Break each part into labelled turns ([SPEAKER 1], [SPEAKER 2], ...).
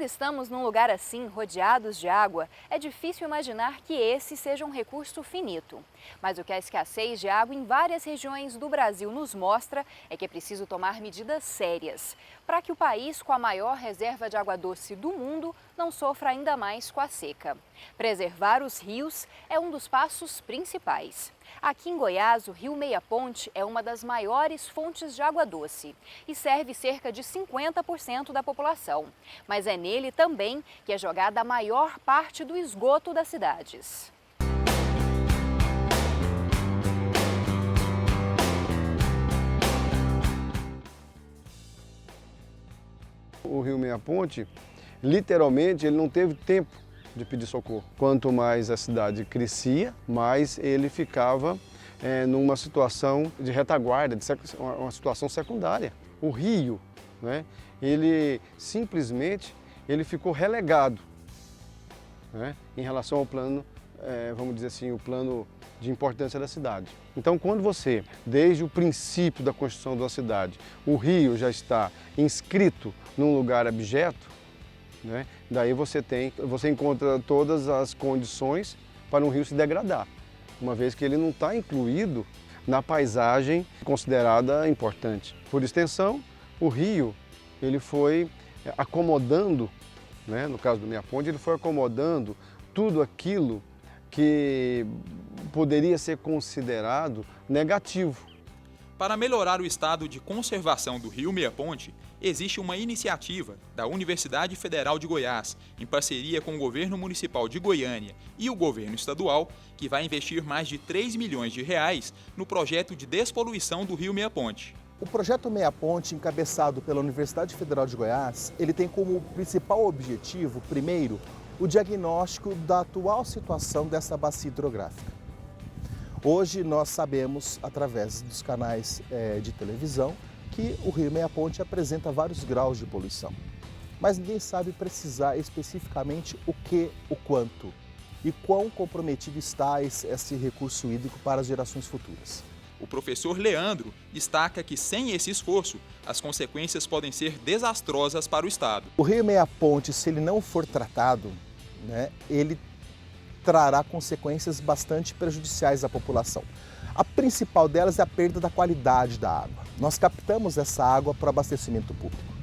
[SPEAKER 1] estamos num lugar assim, rodeados de água, é difícil imaginar que esse seja um recurso finito. Mas o que a escassez de água em várias regiões do Brasil nos mostra é que é preciso tomar medidas sérias para que o país com a maior reserva de água doce do mundo não sofra ainda mais com a seca. Preservar os rios é um dos passos principais. Aqui em Goiás, o Rio Meia Ponte é uma das maiores fontes de água doce e serve cerca de 50% da população. Mas é nele também que é jogada a maior parte do esgoto das cidades.
[SPEAKER 2] O Rio Meia Ponte, literalmente, ele não teve tempo de pedir socorro. Quanto mais a cidade crescia, mais ele ficava numa situação de retaguarda, uma situação secundária. O rio, né, ele simplesmente ficou relegado, né, em relação ao plano, vamos dizer assim, o plano de importância da cidade. Então, quando você, desde o princípio da construção da cidade, o rio já está inscrito num lugar abjeto, né, daí você encontra todas as condições para um rio se degradar, uma vez que ele não está incluído na paisagem considerada importante. Por extensão, o rio ele foi acomodando, né, no caso do Meia Ponte, ele foi acomodando tudo aquilo que poderia ser considerado negativo.
[SPEAKER 3] Para melhorar o estado de conservação do Rio Meia Ponte, existe uma iniciativa da Universidade Federal de Goiás, em parceria com o Governo Municipal de Goiânia e o Governo Estadual, que vai investir mais de 3 milhões de reais no projeto de despoluição do Rio Meia Ponte.
[SPEAKER 4] O projeto Meia Ponte, encabeçado pela Universidade Federal de Goiás, ele tem como principal objetivo, primeiro, o diagnóstico da atual situação dessa bacia hidrográfica. Hoje nós sabemos, através dos canais de televisão, que o Rio Meia Ponte apresenta vários graus de poluição. Mas ninguém sabe precisar especificamente o que, o quanto e quão comprometido está esse recurso hídrico para as gerações futuras.
[SPEAKER 3] O professor Leandro destaca que, sem esse esforço, as consequências podem ser desastrosas para o Estado.
[SPEAKER 4] O Rio Meia Ponte, se ele não for tratado, né, ele trará consequências bastante prejudiciais à população. A principal delas é a perda da qualidade da água. Nós captamos essa água para abastecimento público.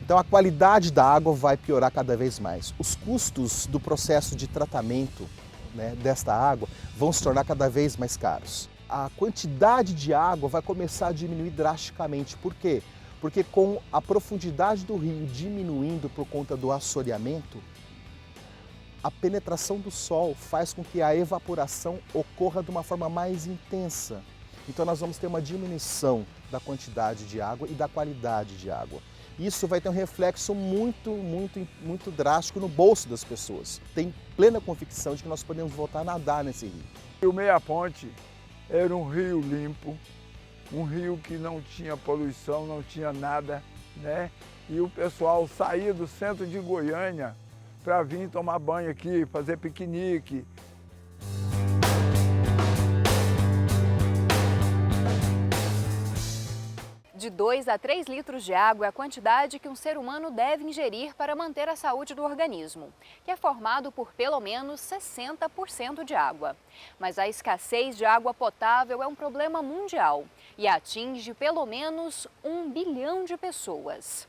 [SPEAKER 4] Então a qualidade da água vai piorar cada vez mais. Os custos do processo de tratamento, né, desta água vão se tornar cada vez mais caros. A quantidade de água vai começar a diminuir drasticamente. Por quê? Porque com a profundidade do rio diminuindo por conta do assoreamento, a penetração do sol faz com que a evaporação ocorra de uma forma mais intensa. Então nós vamos ter uma diminuição da quantidade de água e da qualidade de água. Isso vai ter um reflexo muito drástico no bolso das pessoas. Tem plena convicção de que nós podemos voltar a nadar nesse rio.
[SPEAKER 5] O Meia Ponte era um rio limpo, um rio que não tinha poluição, não tinha nada, né? E o pessoal saía do centro de Goiânia para vir tomar banho aqui, fazer piquenique.
[SPEAKER 1] De 2 a 3 litros de água é a quantidade que um ser humano deve ingerir para manter a saúde do organismo, que é formado por pelo menos 60% de água. Mas a escassez de água potável é um problema mundial e atinge pelo menos 1 bilhão de pessoas.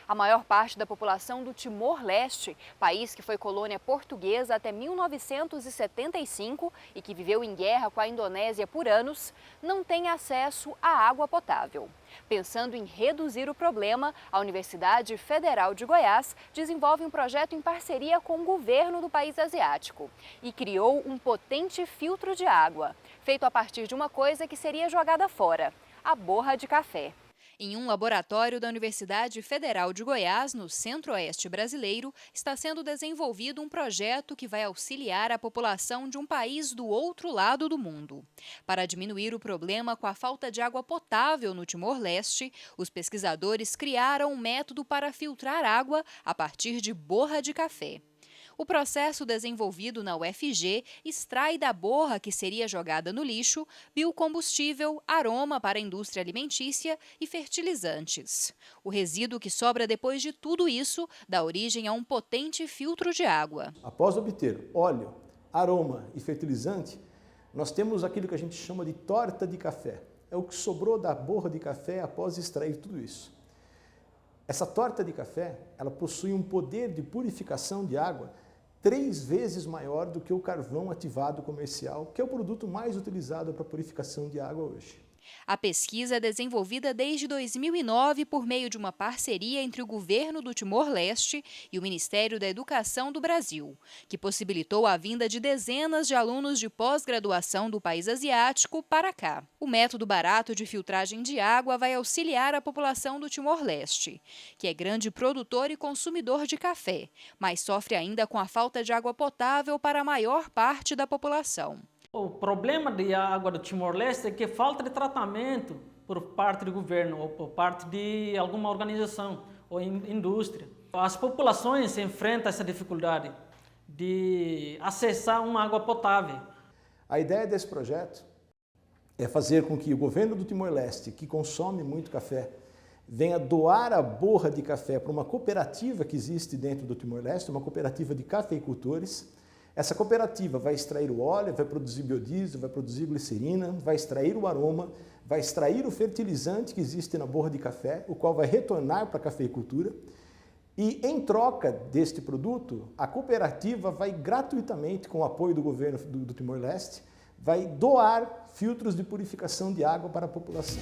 [SPEAKER 1] A maior parte da população do Timor-Leste, país que foi colônia portuguesa até 1975 e que viveu em guerra com a Indonésia por anos, não tem acesso à água potável. Pensando em reduzir o problema, a Universidade Federal de Goiás desenvolve um projeto em parceria com o governo do país asiático e criou um potente filtro de água, feito a partir de uma coisa que seria jogada fora, a borra de café. Em um laboratório da Universidade Federal de Goiás, no centro-oeste brasileiro, está sendo desenvolvido um projeto que vai auxiliar a população de um país do outro lado do mundo. Para diminuir o problema com a falta de água potável no Timor-Leste, os pesquisadores criaram um método para filtrar água a partir de borra de café. O processo desenvolvido na UFG extrai da borra que seria jogada no lixo biocombustível, aroma para a indústria alimentícia e fertilizantes. O resíduo que sobra depois de tudo isso dá origem a um potente filtro de água.
[SPEAKER 6] Após obter óleo, aroma e fertilizante, nós temos aquilo que a gente chama de torta de café. É o que sobrou da borra de café após extrair tudo isso. Essa torta de café, ela possui um poder de purificação de água 3 vezes maior do que o carvão ativado comercial, que é o produto mais utilizado para purificação de água hoje.
[SPEAKER 1] A pesquisa é desenvolvida desde 2009 por meio de uma parceria entre o governo do Timor-Leste e o Ministério da Educação do Brasil, que possibilitou a vinda de dezenas de alunos de pós-graduação do país asiático para cá. O método barato de filtragem de água vai auxiliar a população do Timor-Leste, que é grande produtor e consumidor de café, mas sofre ainda com a falta de água potável para a maior parte da população.
[SPEAKER 7] O problema da água do Timor-Leste é que falta de tratamento por parte do governo ou por parte de alguma organização ou indústria. As populações enfrentam essa dificuldade de acessar uma água potável.
[SPEAKER 6] A ideia desse projeto é fazer com que o governo do Timor-Leste, que consome muito café, venha doar a borra de café para uma cooperativa que existe dentro do Timor-Leste, uma cooperativa de cafeicultores. Essa cooperativa vai extrair o óleo, vai produzir biodiesel, vai produzir glicerina, vai extrair o aroma, vai extrair o fertilizante que existe na borra de café, o qual vai retornar para a cafeicultura. E em troca deste produto, a cooperativa vai gratuitamente, com o apoio do governo do Timor-Leste, vai doar filtros de purificação de água para a população.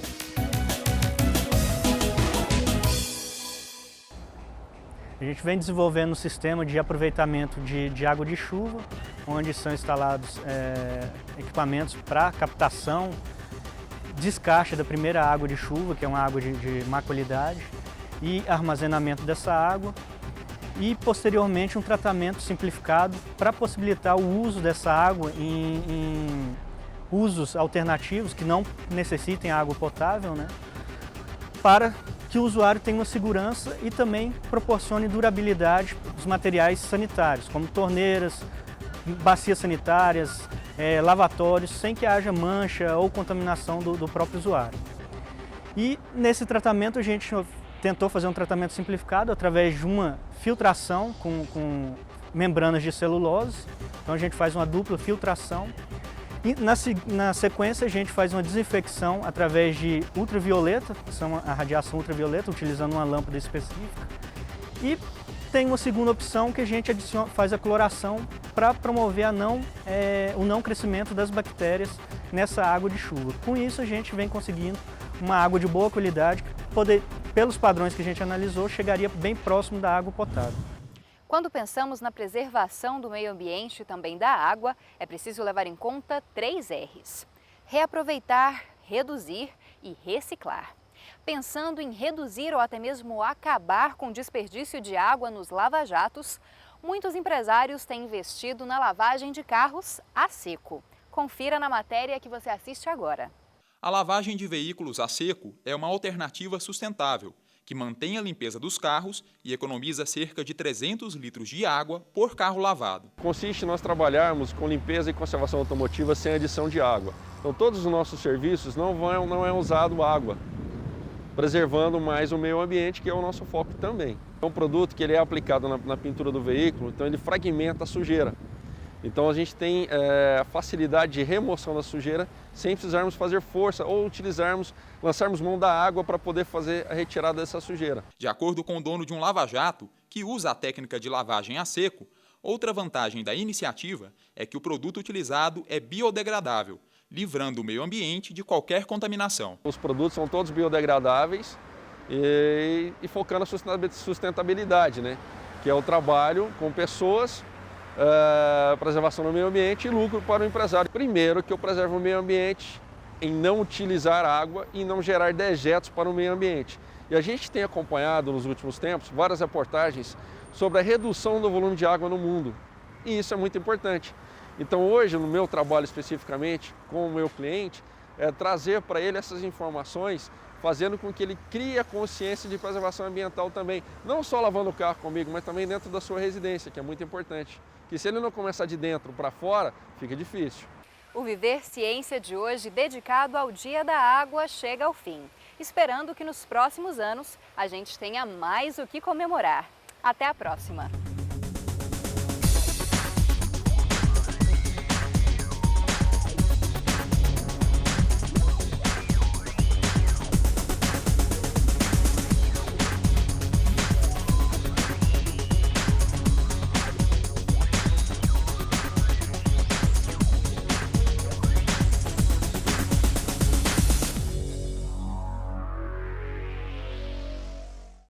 [SPEAKER 8] A gente vem desenvolvendo um sistema de aproveitamento de água de chuva, onde são instalados equipamentos para captação, descaixa da primeira água de chuva, que é uma água de má qualidade, e armazenamento dessa água, e posteriormente um tratamento simplificado para possibilitar o uso dessa água em usos alternativos que não necessitem água potável, né, para que o usuário tenha uma segurança e também proporcione durabilidade dos materiais sanitários, como torneiras, bacias sanitárias, lavatórios, sem que haja mancha ou contaminação do próprio usuário. E nesse tratamento a gente tentou fazer um tratamento simplificado através de uma filtração com membranas de celulose. Então a gente faz uma dupla filtração. E na sequência a gente faz uma desinfecção através de ultravioleta, que são a radiação ultravioleta, utilizando uma lâmpada específica. E tem uma segunda opção que a gente faz a cloração para promover o não crescimento das bactérias nessa água de chuva. Com isso a gente vem conseguindo uma água de boa qualidade que, pelos padrões que a gente analisou, chegaria bem próximo da água potável.
[SPEAKER 1] Quando pensamos na preservação do meio ambiente e também da água, é preciso levar em conta 3 R's: reaproveitar, reduzir e reciclar. Pensando em reduzir ou até mesmo acabar com o desperdício de água nos lava-jatos, muitos empresários têm investido na lavagem de carros a seco. Confira na matéria que você assiste agora.
[SPEAKER 3] A lavagem de veículos a seco é uma alternativa sustentável, que mantém a limpeza dos carros e economiza cerca de 300 litros de água por carro lavado.
[SPEAKER 2] Consiste em nós trabalharmos com limpeza e conservação automotiva sem adição de água. Então todos os nossos serviços não é usado água, preservando mais o meio ambiente, que é o nosso foco também. É um produto que ele é aplicado na pintura do veículo, então ele fragmenta a sujeira. Então a gente tem facilidade de remoção da sujeira sem precisarmos fazer força ou lançarmos mão da água para poder fazer a retirada dessa sujeira.
[SPEAKER 3] De acordo com o dono de um lava-jato, que usa a técnica de lavagem a seco, outra vantagem da iniciativa é que o produto utilizado é biodegradável, livrando o meio ambiente de qualquer contaminação.
[SPEAKER 2] Os produtos são todos biodegradáveis e focando na sustentabilidade, né? Que é o trabalho com pessoas, preservação do meio ambiente e lucro para o empresário. Primeiro, que eu preservo o meio ambiente em não utilizar água e não gerar dejetos para o meio ambiente. E a gente tem acompanhado nos últimos tempos várias reportagens sobre a redução do volume de água no mundo. E isso é muito importante. Então hoje, no meu trabalho especificamente, com o meu cliente, é trazer para ele essas informações,
[SPEAKER 9] fazendo com que ele crie a consciência de preservação ambiental também, não só lavando o carro comigo, mas também dentro da sua residência, que é muito importante. Que se ele não começar de dentro para fora, fica difícil.
[SPEAKER 1] O Viver Ciência de hoje, dedicado ao Dia da Água, chega ao fim, esperando que nos próximos anos a gente tenha mais o que comemorar. Até a próxima!